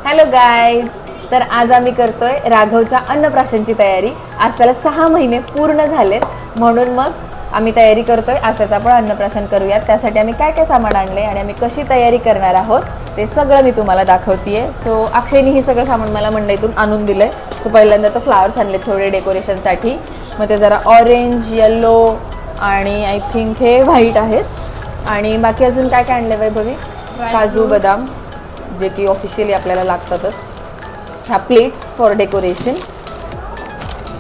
Hello guys. तर आज आम्ही करतोय राघवच्या अन्नप्राशनची तयारी. आज त्याला 6 महिने पूर्ण झालेत, म्हणून मग आम्ही तयारी करतोय. आज त्याचं आपण अन्नप्राशन करूयात. त्यासाठी आम्ही काय काय सामान आणले आणि आम्ही कशी तयारी करणार आहोत ते सगळं मी तुम्हाला दाखवतेय. सो अक्षयनी हे सगळं सामान मला मंडईतून आणून दिलंय. सो पहिल्यांदा तर फ्लावर्स आणले थोडे डेकोरेशनसाठी. मग ते जरा ऑरेंज, येलो आणि आय थिंक हे व्हाईट आहेत. आणि बाकी अजून काय काय आणले वैभवी? काजू बदाम, जे की ऑफिशियली आपल्याला लागतातच. ह्या plates for decoration,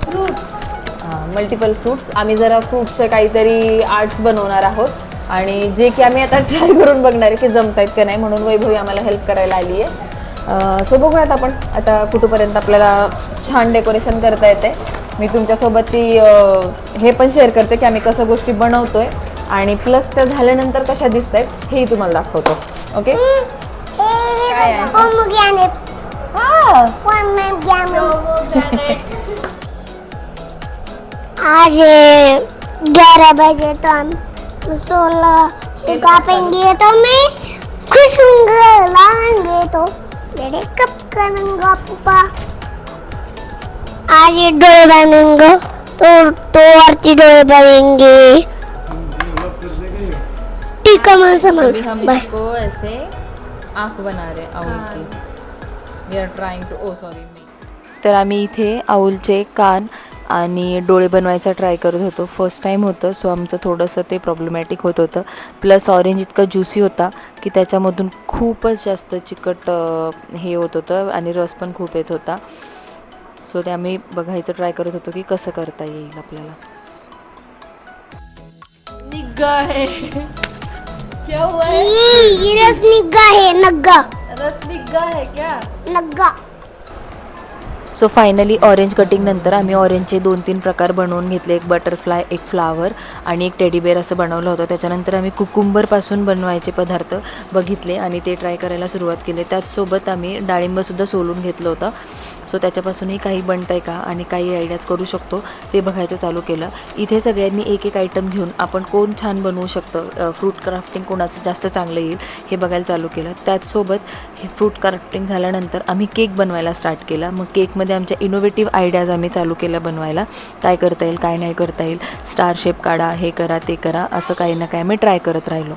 fruits, multiple fruits. आम्ही जरा फ्रूट्सचे काहीतरी आर्ट्स बनवणार आहोत आणि जे की आम्ही आता ट्राय करून बघणार आहे की जमत आहेत का नाही, म्हणून वैभवी आम्हाला हेल्प करायला आली आहे. सो बघूयात आपण आता कुठंपर्यंत आपल्याला छान डेकोरेशन करता येते. मी तुमच्यासोबत ती हे पण शेअर करते की आम्ही कसं गोष्टी बनवतोय आणि प्लस त्या झाल्यानंतर कशा दिसत आहेत हेही तुम्हाला दाखवतो. ओके. आज 11 बजे तो हम 16 कापेंगे तो मैं खुश होंगे लाएंगे तो मेरे कब करूंगा पापा. आज ये डोले बनेंगे तो आरती डोले बनेंगे. टीका मौसम अभी हम इसको ऐसे आँख बना रहे आउल की. वी आर ट्राइंग टू तर आम्ही इथे आऊलचे कान आणि डोळे बनवायचा ट्राय करत होतो. फर्स्ट टाईम होतं, सो आमचं थोडंसं ते प्रॉब्लेमॅटिक होत होतं. प्लस ऑरेंज इतका ज्युसी होता की त्याच्यामधून खूपच जास्त चिकट हे होत होतं आणि रस पण खूप येत होता. सो ते आम्ही बघायचं ट्राय करत होतो की कसं करता येईल आपल्याला. निग्गा है. क्या हुआ है? ये रस निग्गा है. नग्गा रस निग्गा है क्या? नग्गा. सो फायनली ऑरेंज कटिंग नंतर आम्ही ऑरेंजचे 2-3 प्रकार बनवून घेतले. एक बटरफ्लाय, एक फ्लावर आणि एक टेडीबेअर असं बनवलं होतं. त्याच्यानंतर आम्ही कुकुंबरपासून बनवायचे पदार्थ बघितले आणि ते ट्राय करायला सुरुवात केली. त्याचसोबत आम्ही डाळिंबसुद्धा सोलून घेतलं होतं. सो त्याच्यापासूनही काही बनतं आहे का आणि काही आयडियाज करू शकतो ते बघायचं चालू केलं. इथे सगळ्यांनी एक एक आयटम घेऊन आपण कोण छान बनवू शकतं, फ्रूट क्राफ्टिंग कोणाचं जास्त चांगलं येईल हे बघायला चालू केलं. त्याचसोबत हे फ्रूट क्राफ्टिंग झाल्यानंतर आम्ही केक बनवायला स्टार्ट केला. मग केकमध्ये आमच्या इनोव्हेटिव्ह आयडियाज आम्ही चालू केल्या बनवायला. काय करता येईल, काय नाही करता येईल, स्टार शेप काढा, हे करा, ते करा, असं काही ना काही आम्ही ट्राय करत राहिलो.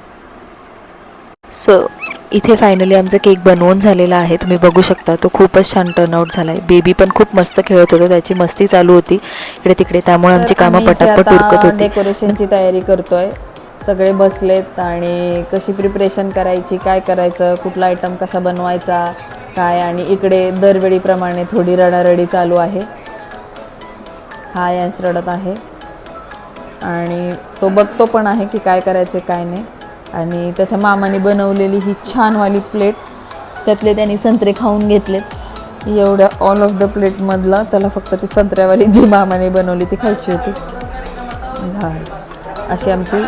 सो इथे फायनली आमचा केक बनवून झालेला आहे. तुम्ही बघू शकता तो खूपच छान टर्नआउट झाला आहे. बेबी पण खूप मस्त खेळत होतं, त्याची मस्ती चालू होती इकडे तिकडे, त्यामुळे आमची कामं पटापट उरकत होती. डेकोरेशनची तयारी करतोय. सगळे बसलेत आणि कशी प्रिपरेशन करायची, काय करायचं, कुठला आयटम कसा बनवायचा काय. आणि इकडे दरवेळीप्रमाणे थोडी रडारडी चालू आहे. हा यांच रडत आहे आणि तो बघतो पण आहे की काय करायचं काय नाही. आणि त्याच्या मामाने बनवलेली ही छानवाली प्लेट, त्यातले त्यांनी संत्रे खाऊन घेतलेत. एवढ्या ऑल ऑफ द प्लेटमधला त्याला फक्त ती संत्र्यावाली जी मामाने बनवली ती खायची होती. झाड अशी आमची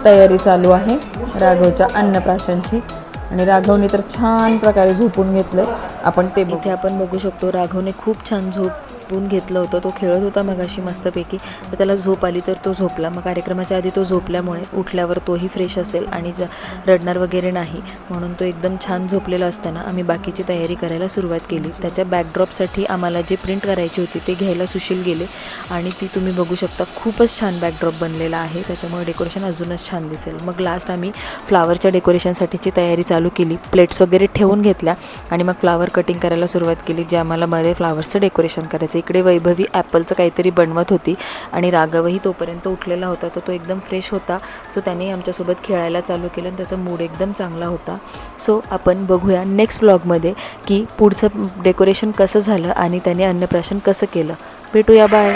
तयारी चालू आहे राघवच्या अन्नप्राशनची. आणि राघवने तर छान प्रकारे झोपून घेतलं. आपण ते इथे आपण बघू शकतो. राघवने खूप छान झोपून घेतलं होतं. तो खेळत होता मगाशी मस्तपैकी, तर त्याला झोप आली तर तो झोपला. मग कार्यक्रमाच्या आधी तो झोपल्यामुळे उठल्यावर तोही फ्रेश असेल आणि रडणार वगैरे नाही, म्हणून तो एकदम छान झोपलेला असताना आम्ही बाकीची तयारी करायला सुरुवात केली. त्याच्या बॅकड्रॉपसाठी आम्हाला जे प्रिंट करायची होती ते घ्यायला सुशील गेले आणि ती तुम्ही बघू शकता. खूपच छान बॅकड्रॉप बनलेला आहे, त्याच्यामुळे डेकोरेशन अजूनच छान दिसेल. मग लास्ट आम्ही फ्लावरच्या डेकोरेशनसाठीची तयारी चालू केली. प्लेट्स वगैरे ठेवून घेतल्या आणि मग फ्लावर कटिंग करायला सुरुवात केली, जे आम्हाला मध्ये फ्लावर्सचं डेकोरेशन करायचं. इकडे वैभवी ॲपलचं काहीतरी बनवत होती आणि राघवही तोपर्यंत उठलेला होता, तर तो एकदम फ्रेश होता. सो त्याने आमच्यासोबत खेळायला चालू केलं आणि त्याचा मूड एकदम चांगला होता. सो आपण बघूया नेक्स्ट व्लॉगमध्ये की पुढचं डेकोरेशन कसं झालं आणि त्याने अन्नप्राशन कसं केलं. भेटूया, बाय.